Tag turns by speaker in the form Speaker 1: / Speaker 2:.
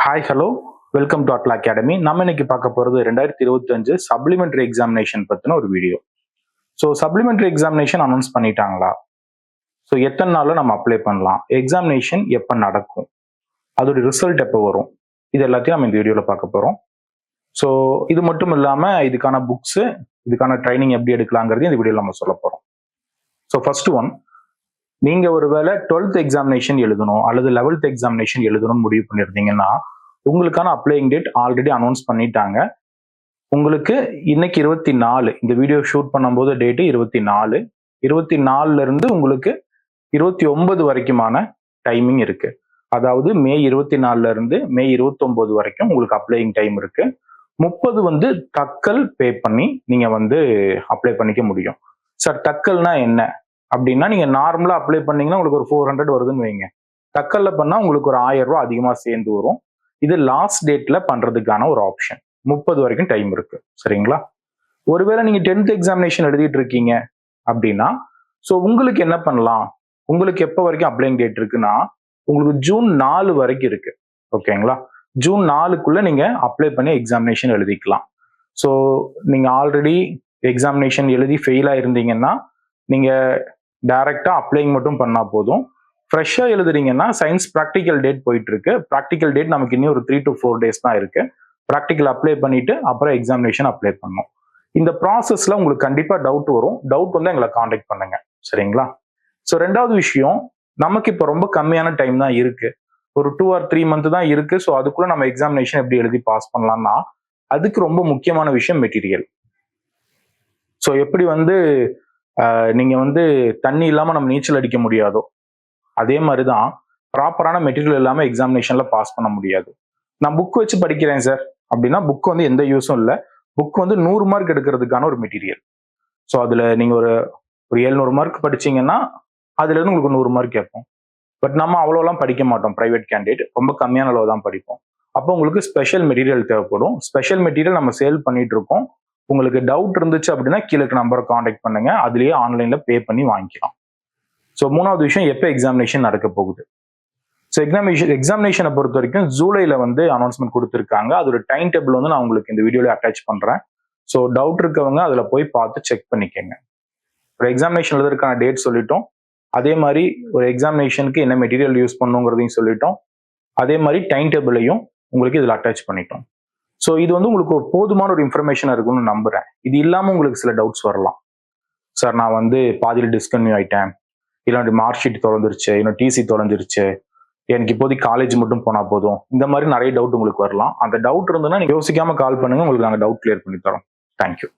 Speaker 1: Hi hello welcome to Atla academy. நம்ம இன்னைக்கு பார்க்க போகிறது 2025 சப்ளிமெண்டரி எக்ஸாமினேஷன் பற்றின ஒரு video. So supplementary examination announce பண்ணிட்டாங்களா? ஸோ எத்தனை நாளில் நம்ம அப்ளை பண்ணலாம்? எக்ஸாமினேஷன் எப்போ நடக்கும்? அதோட ரிசல்ட் எப்போ வரும்? இது எல்லாத்தையும் நம்ம இந்த வீடியோவில் பார்க்க போகிறோம். ஸோ இது மட்டும் இல்லாமல் இதுக்கான புக்ஸு, இதுக்கான ட்ரைனிங் எப்படி எடுக்கலாங்கிறது இந்த வீடியோவில் நம்ம சொல்ல போகிறோம். ஸோ ஃபர்ஸ்ட் ஒன், நீங்கள் ஒருவேளை 12th எக்ஸாமினேஷன் எழுதணும் அல்லது 11th எக்ஸாமினேஷன் எழுதணும்னு முடிவு பண்ணியிருந்தீங்கன்னா உங்களுக்கான அப்ளையிங் டேட் ஆல்ரெடி அனௌன்ஸ் பண்ணிட்டாங்க. உங்களுக்கு இன்னைக்கு 24, இந்த வீடியோ ஷூட் பண்ணும்போது டேட்டு 24. 24ல இருந்து உங்களுக்கு 29 வரைக்குமான டைமிங் இருக்கு. அதாவது மே 24ல இருந்து மே 29 வரைக்கும் உங்களுக்கு அப்ளையிங் டைம் இருக்கு. 30 வந்து தக்கல் பே பண்ணி நீங்க வந்து அப்ளை பண்ணிக்க முடியும். சார் தக்கல்னா என்ன அப்படின்னா, நீங்க நார்மலா அப்ளை பண்ணீங்கன்னா உங்களுக்கு ஒரு 400 வருதுன்னு வைங்க. தக்கல்ல பண்ணா உங்களுக்கு ஒரு 1000 ரூபாய் அதிகமா சேர்ந்து வரும். இது லாஸ்ட் டேட்ல பண்றதுக்கான ஒரு ஆப்ஷன். 30 வரைக்கும் டைம் இருக்கு. சரிங்களா? ஒருவேளை நீங்க 10th எக்ஸாமினேஷன் எழுதிட்டு இருக்கீங்க அப்படின்னா, ஸோ உங்களுக்கு என்ன பண்ணலாம்? உங்களுக்கு எப்போ வரைக்கும் அப்ளைங் டேட் இருக்குன்னா, உங்களுக்கு ஜூன் 4 வரைக்கும் இருக்கு. ஓகேங்களா? ஜூன் 4க்குள்ள நீங்க அப்ளை பண்ணி எக்ஸாமினேஷன் எழுதிக்கலாம். ஸோ நீங்க ஆல்ரெடி எக்ஸாமினேஷன் எழுதி ஃபெயில் ஆயிருந்தீங்கன்னா நீங்க டைரக்டா அப்ளைங் மட்டும் பண்ணா போதும். ஃப்ரெஷ்ஷா எழுதுறீங்கன்னா சயின்ஸ் ப்ராக்டிக்கல் டேட் போயிட்டு இருக்கு. ப்ராக்டிக்கல் டேட் நமக்கு இன்னும் ஒரு 3 to 4 டேஸ் தான் இருக்கு. ப்ராக்டிக்கல் அப்ளை பண்ணிட்டு அப்புறம் எக்ஸாமினேஷன் அப்ளை பண்ணணும். இந்த ப்ராசஸ்ல உங்களுக்கு கண்டிப்பா டவுட் வரும். டவுட் வந்து எங்களை காண்டாக்ட் பண்ணுங்க. சரிங்களா? ஸோ ரெண்டாவது விஷயம், நமக்கு இப்போ ரொம்ப கம்மியான டைம் தான் இருக்கு. ஒரு 2 or 3 மந்த் தான் இருக்கு. ஸோ அதுக்குள்ள நம்ம எக்ஸாமினேஷன் எப்படி எழுதி பாஸ் பண்ணலாம்னா, அதுக்கு ரொம்ப முக்கியமான விஷயம் மெட்டீரியல். ஸோ எப்படி வந்து நீங்க வந்து தண்ணி இல்லாம நம்ம நீச்சல் அடிக்க முடியாதோ, அதே மாதிரி தான் ப்ராப்பரான மெட்டீரியல் இல்லாமல் எக்ஸாமினேஷன்ல பாஸ் பண்ண முடியாது. நான் புக் வச்சு படிக்கிறேன் சார் அப்படின்னா புக் வந்து எந்த யூஸும் இல்லை. புக் வந்து 100 மார்க் எடுக்கிறதுக்கான ஒரு மெட்டீரியல். ஸோ அதுல நீங்க ஒரு 700 மார்க் படிச்சீங்கன்னா அதுல இருந்து உங்களுக்கு 100 மார்க் கேட்போம். பட் நம்ம அவ்வளோலாம் படிக்க மாட்டோம். பிரைவேட் கேண்டிடேட் ரொம்ப கம்மியான அளவு தான் படிப்போம். அப்போ உங்களுக்கு ஸ்பெஷல் மெட்டீரியல் தேவைப்படும். ஸ்பெஷல் மெட்டீரியல் நம்ம சேல் பண்ணிட்டு இருக்கோம். உங்களுக்கு டவுட் இருந்துச்சு அப்படின்னா கீழே நம்பரை காண்டாக்ட் பண்ணுங்க. அதுலயே ஆன்லைன்ல பே பண்ணி வாங்கிக்கலாம். ஸோ மூணாவது விஷயம், எப்போ எக்ஸாமினேஷன் நடக்க போகுது? ஸோ எக்ஸாமினேஷனை பொறுத்த வரைக்கும் ஜூலைல வந்து அனௌன்ஸ்மெண்ட் கொடுத்துருக்காங்க. அதோட டைம் டேபிள் வந்து நான் உங்களுக்கு இந்த வீடியோல அட்டாச் பண்றேன். ஸோ டவுட் இருக்கவங்க அதுல போய் பார்த்து செக் பண்ணிக்கங்க. ஒரு எக்ஸாமினேஷன் எழுதுறதுக்கான டேட் சொல்லிட்டோம். அதே மாதிரி ஒரு எக்ஸாமினேஷனுக்கு என்ன மெட்டீரியல் யூஸ் பண்ணுங்கிறதையும் சொல்லிட்டோம். அதே மாதிரி டைம் டேபிளையும் உங்களுக்கு இதில் அட்டாச் பண்ணிட்டோம். ஸோ இது வந்து உங்களுக்கு போதுமான ஒரு இன்ஃபர்மேஷன் இருக்குன்னு நம்புறேன். இது இல்லாமல் உங்களுக்கு சில டவுட்ஸ் வரலாம். சார் நான் வந்து பாதியில் டிஸ்கன்யூ ஆயிட்டேன், இல்லை மார்க் ஷீட் தொலைஞ்சிருச்சு, இன்னும் டிசி தொலைஞ்சிருச்சு, எனக்கு இப்போதைக்கு காலேஜ் மட்டும் போனா போதும், இந்த மாதிரி நிறைய டவுட் உங்களுக்கு வரலாம். அந்த டவுட் இருந்ததுன்னா நீங்க யோசிக்காம கால் பண்ணுங்க, உங்களுக்கு நாங்கள் டவுட் கிளியர் பண்ணி தரோம். தேங்க்யூ.